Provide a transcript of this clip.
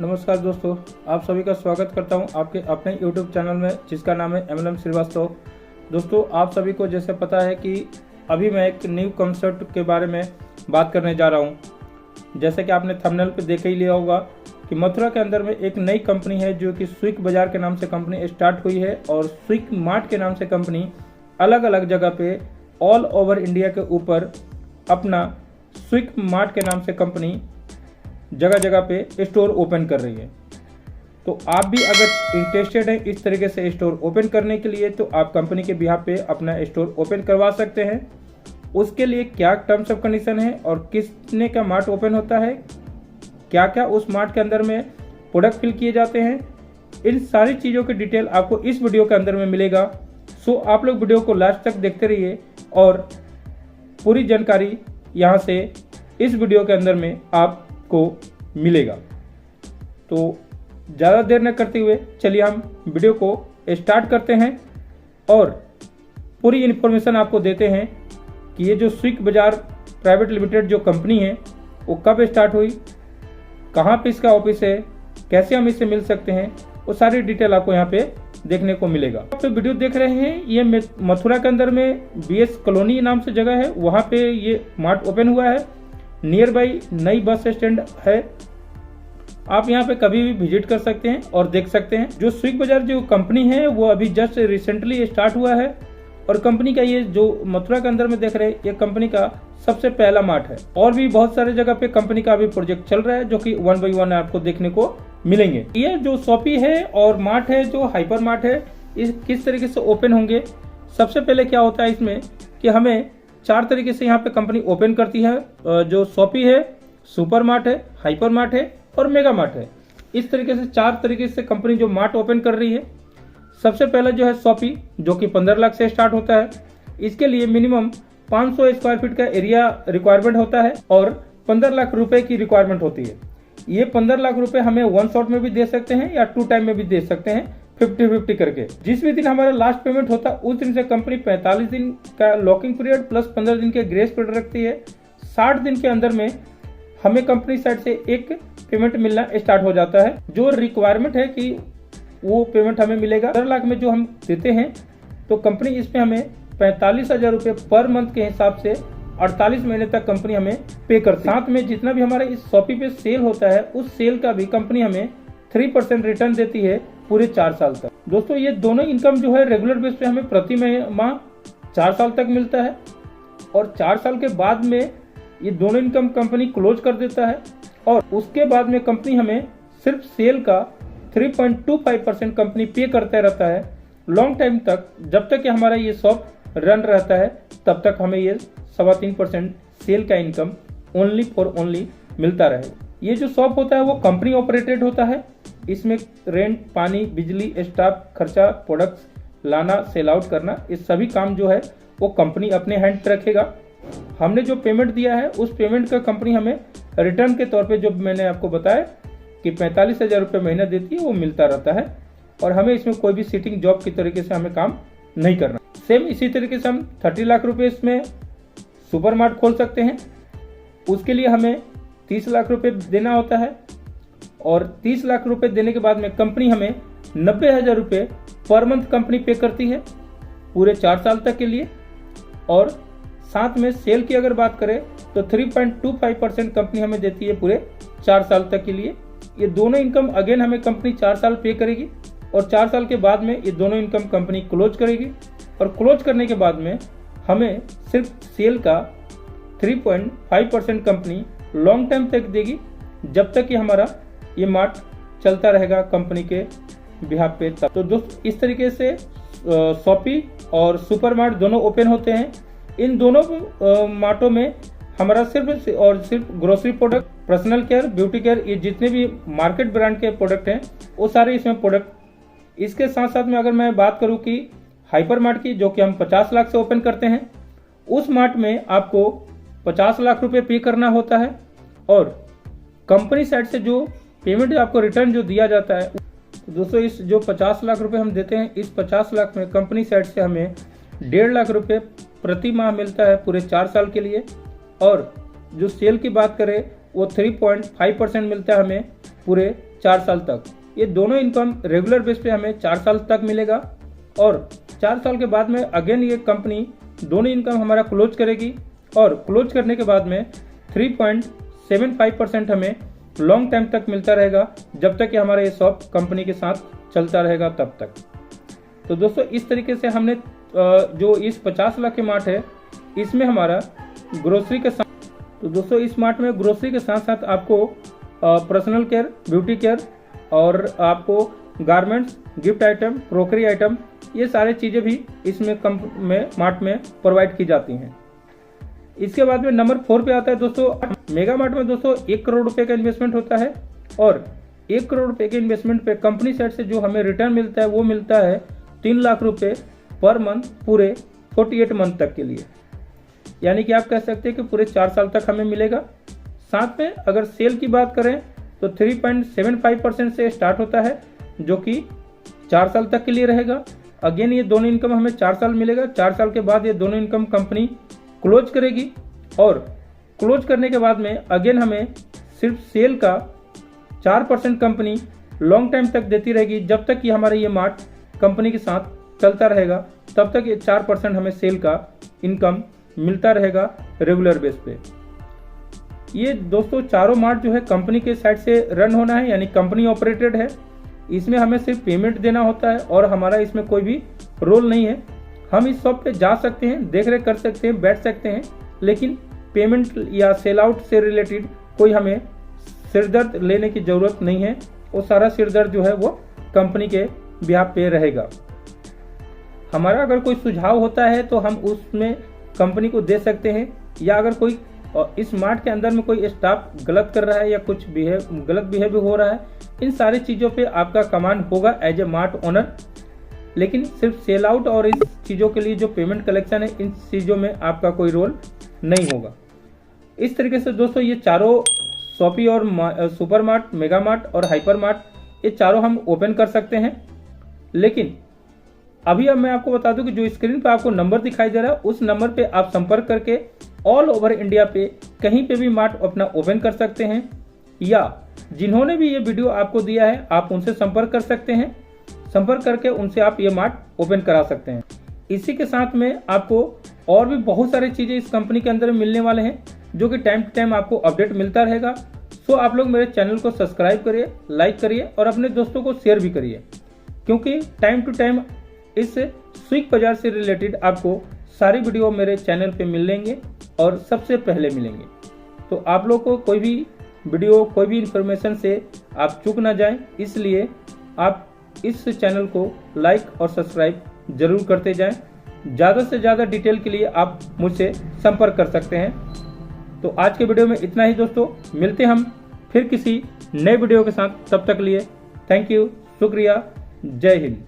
नमस्कार दोस्तों, आप सभी का स्वागत करता हूं आपके अपने YouTube चैनल में जिसका नाम है MLM श्रीवास्तव। दोस्तों, आप सभी को जैसे पता है कि अभी मैं एक न्यू कॉन्सेप्ट के बारे में बात करने जा रहा हूं। जैसे कि आपने थंबनेल पे देख ही लिया होगा कि मथुरा के अंदर में एक नई कंपनी है जो कि स्विक बाजार के नाम से कंपनी स्टार्ट हुई है और स्विक मार्ट के नाम से कंपनी अलग अलग जगह पे ऑल ओवर इंडिया के ऊपर अपना स्विक मार्ट के नाम से कंपनी जगह जगह पे स्टोर ओपन कर रही है। तो आप भी अगर इंटरेस्टेड हैं इस तरीके से स्टोर ओपन करने के लिए तो आप कंपनी के बिहाफ पे अपना स्टोर ओपन करवा सकते हैं। उसके लिए क्या टर्म्स ऑफ कंडीशन है और कितने का मार्ट ओपन होता है, क्या क्या उस मार्ट के अंदर में प्रोडक्ट फिल किए जाते हैं, इन सारी चीज़ों की डिटेल आपको इस वीडियो के अंदर में मिलेगा। सो आप लोग वीडियो को लास्ट तक देखते रहिए और पूरी जानकारी यहाँ से इस वीडियो के अंदर में आपको मिलेगा। तो ज़्यादा देर न करते हुए चलिए हम वीडियो को स्टार्ट करते हैं और पूरी इन्फॉर्मेशन आपको देते हैं कि ये जो स्विक बाजार प्राइवेट लिमिटेड जो कंपनी है वो कब स्टार्ट हुई, कहाँ पे इसका ऑफिस है, कैसे हम इससे मिल सकते हैं, वो सारी डिटेल आपको यहाँ पे देखने को मिलेगा। आप तो वीडियो देख रहे हैं, ये मथुरा के अंदर में BS कॉलोनी नाम से जगह है, वहाँ पे ये मार्ट ओपन हुआ है। नियर बाई नई बस स्टैंड है। आप यहाँ पे कभी भी विजिट कर सकते हैं और देख सकते हैं। जो स्विक बाजार जो कंपनी है वो अभी जस्ट रिसेंटली स्टार्ट हुआ है और कंपनी का ये जो मथुरा के अंदर में देख रहे हैं ये कंपनी का सबसे पहला मार्ट है। और भी बहुत सारे जगह पे कंपनी का अभी प्रोजेक्ट चल रहा है जो कि 1 बाय 1 आपको देखने को मिलेंगे। ये जो शॉपी है और मार्ट है जो हाइपर मार्ट है, इस किस तरीके से ओपन होंगे। सबसे पहले क्या होता है इसमें कि हमें 4 तरीके से यहाँ पे कंपनी ओपन करती है। जो शॉपी है, सुपर मार्ट है, हाइपर मार्ट है और मेगा मार्ट है। इस तरीके से 4 तरीके से कंपनी जो मार्ट ओपन कर रही है। सबसे पहले जो है शॉपी जो कि 15 लाख से स्टार्ट होता है। इसके लिए मिनिमम 500 स्क्वायर फीट का एरिया रिक्वायरमेंट होता है और 15 लाख रुपए की रिक्वायरमेंट होती है। ये 15 लाख रुपए हमें 1 शॉट में भी दे सकते हैं या 2 टाइम में भी दे सकते हैं, 50-50 करके। जिस भी दिन हमारा लास्ट पेमेंट होता है उस दिन से कंपनी 45 दिन का लॉकिंग पीरियड प्लस 15 दिन के ग्रेस पीरियड रखती है। 60 दिन के अंदर में हमें कंपनी साइड से एक पेमेंट मिलना स्टार्ट हो जाता है। जो रिक्वायरमेंट है कि वो पेमेंट हमें मिलेगा। 15 लाख में जो हम देते हैं तो कंपनी इसमें हमें 45,000 रुपये पर मंथ के हिसाब से 48 महीने तक कंपनी हमें पे करती है। साथ में जितना भी हमारे इस शॉपी पे सेल होता है उस सेल का भी कंपनी हमें 3% रिटर्न देती है पूरे 4 साल तक। दोस्तों, ये दोनों इनकम जो है रेगुलर बेस पे हमें प्रति माह 4 साल तक मिलता है और 4 साल के बाद में ये दोनों इनकम कंपनी क्लोज कर देता है और उसके बाद में कंपनी हमें सिर्फ सेल का 3.25% कंपनी पे करता रहता है लॉन्ग टाइम तक। जब तक कि हमारा ये शॉप रन रहता है तब तक हमें ये 3.25% सेल का इनकम ओनली फॉर ओनली मिलता रहे। ये जो शॉप होता है वो कंपनी ऑपरेटेड होता है। इसमें रेंट, पानी, बिजली, स्टाफ खर्चा, प्रोडक्ट्स लाना, सेल आउट करना, ये सभी काम जो है वो कंपनी अपने हैंड पे रखेगा। हमने जो पेमेंट दिया है उस पेमेंट का कंपनी हमें रिटर्न के तौर पे जो मैंने आपको बताया कि 45,000 रुपये महीना देती है वो मिलता रहता है और हमें इसमें कोई भी सिटिंग जॉब की तरीके से हमें काम नहीं करना। सेम इसी तरीके से हम 30 लाख रुपये इसमें सुपर मार्ट खोल सकते हैं। उसके लिए हमें 30 लाख रुपये देना होता है और 30 लाख रुपये देने के बाद में कंपनी हमें 90,000 रुपये पर मंथ कंपनी पे करती है पूरे 4 साल तक के लिए। और साथ में सेल की अगर बात करें तो 3.25% कंपनी हमें देती है पूरे 4 साल तक के लिए। ये दोनों इनकम अगेन हमें कंपनी 4 साल पे करेगी और 4 साल के बाद में ये दोनों इनकम कंपनी क्लोज करेगी और क्लोज करने के बाद में हमें सिर्फ सेल का 3.5% कंपनी लॉन्ग टाइम तक देगी जब तक कि हमारा ये मार्ट चलता रहेगा कंपनी के बिहाफ पे तब। तो दोस्तों, इस तरीके से शॉपी और सुपर मार्ट दोनों ओपन होते हैं। इन दोनों मार्टों में हमारा सिर्फ और सिर्फ grocery product, personal care, beauty care, ये जितने भी मार्केट ब्रांड के प्रोडक्ट हैं वो सारे इसमें प्रोडक्ट। इसके साथ साथ में अगर मैं बात करूं कि हाइपर मार्ट की जो कि हम 50 लाख से ओपन करते हैं, उस मार्ट में आपको 50 लाख रुपए पे करना होता है और कंपनी साइड से जो पेमेंट आपको रिटर्न जो दिया जाता है। दोस्तों, इस जो 50 लाख रुपए हम देते हैं इस 50 लाख में कंपनी साइड से हमें 1.5 लाख रुपए प्रति माह मिलता है पूरे 4 साल के लिए। और जो सेल की बात करें वो 3.5% मिलता है हमें पूरे 4 साल तक। ये दोनों इनकम रेगुलर बेस पे हमें 4 साल तक मिलेगा और 4 साल के बाद में अगेन ये कंपनी दोनों इनकम हमारा क्लोज करेगी और क्लोज करने के बाद में 3.75% हमें लॉन्ग टाइम तक मिलता रहेगा, जब तक कि हमारा ये शॉप कंपनी के साथ चलता रहेगा तब तक। तो दोस्तों इस तरीके से हमने जो इस 50 लाख के मार्ट है इसमें हमारा ग्रोसरी के साथ, तो दोस्तों इस मार्ट में ग्रोसरी के साथ साथ आपको पर्सनल केयर, ब्यूटी केयर और आपको garments, gift item, crockery item, ये सारी चीज़ें भी इसमें मार्ट में प्रोवाइड की जाती हैं। इसके बाद में नंबर 4 पे आता है दोस्तों मेगा मार्ट में। दोस्तों 1 करोड़ रुपए का इन्वेस्टमेंट होता है और 1 करोड़ रुपए के इन्वेस्टमेंट पे कंपनी साइड से जो हमें रिटर्न मिलता है वो मिलता है 3 लाख रुपए पर मंथ पूरे 48 मंथ तक के लिए। यानी कि आप कह सकते हैं कि पूरे 4 साल तक हमें मिलेगा। साथ में अगर सेल की बात करें तो 3.75% से स्टार्ट होता है, जो कि 4 साल तक के लिए रहेगा। अगेन ये दोनों इनकम हमें 4 साल मिलेगा। 4 साल के बाद ये दोनों इनकम कंपनी क्लोज करेगी और क्लोज करने के बाद में अगेन हमें सिर्फ सेल का 4% कंपनी लॉन्ग टाइम तक देती रहेगी, जब तक कि हमारा ये मार्ट कंपनी के साथ चलता रहेगा तब तक ये 4% हमें सेल का इनकम मिलता रहेगा रेगुलर बेस पे। ये दोस्तों चारों मार्ट जो है कंपनी के साइड से रन होना है, यानी कंपनी ऑपरेटेड है। इसमें हमें सिर्फ पेमेंट देना होता है और हमारा इसमें कोई भी रोल नहीं है। हम इस शॉप पे जा सकते हैं, देख रेख कर सकते हैं, बैठ सकते हैं, लेकिन पेमेंट या सेल आउट से रिलेटेड कोई हमें सिरदर्द लेने की ज़रूरत नहीं है। वो सारा सिरदर्द जो है वो कंपनी के बिहाफ पे रहेगा। हमारा अगर कोई सुझाव होता है तो हम उसमें कंपनी को दे सकते हैं, या अगर कोई इस मार्ट के अंदर में कोई स्टाफ गलत कर रहा है या कुछ गलत बिहेव हो रहा है, इन सारी चीज़ों पे आपका कमांड होगा एज ए मार्ट ओनर। लेकिन सिर्फ सेल आउट और इस चीज़ों के लिए जो पेमेंट कलेक्शन है, इन चीज़ों में आपका कोई रोल नहीं होगा। इस तरीके से दोस्तों ये चारों शॉपी और सुपर मार्ट, मेगा मार्ट और हाइपर मार्ट, ये चारों हम ओपन कर सकते हैं। लेकिन अभी अब मैं आपको बता दूं कि जो स्क्रीन पर आपको नंबर दिखाई दे रहा है उस नंबर पे आप संपर्क करके ऑल ओवर इंडिया पे कहीं पे भी मार्ट अपना ओपन कर सकते हैं, या जिन्होंने भी ये वीडियो आपको दिया है आप उनसे संपर्क कर सकते हैं। संपर्क करके उनसे आप ये मार्ट ओपन करा सकते हैं। इसी के साथ में आपको और भी बहुत सारी चीज़ें इस कंपनी के अंदर मिलने वाले हैं, जो कि टाइम टू टाइम आपको अपडेट मिलता रहेगा। सो आप लोग मेरे चैनल को सब्सक्राइब करिए, लाइक करिए और अपने दोस्तों को शेयर भी करिए, क्योंकि टाइम टू टाइम इस स्विग बाजार से रिलेटेड आपको सारी वीडियो मेरे चैनल पे मिलेंगे और सबसे पहले मिलेंगे। तो आप लोग को कोई भी वीडियो, कोई भी इंफॉर्मेशन से आप चूक ना जाएं, इसलिए आप इस चैनल को लाइक और सब्सक्राइब जरूर करते जाएं। ज़्यादा से ज़्यादा डिटेल के लिए आप मुझसे संपर्क कर सकते हैं। तो आज के वीडियो में इतना ही दोस्तों, मिलते हम फिर किसी नए वीडियो के साथ। तब तक लिए थैंक यू, शुक्रिया, जय हिंद।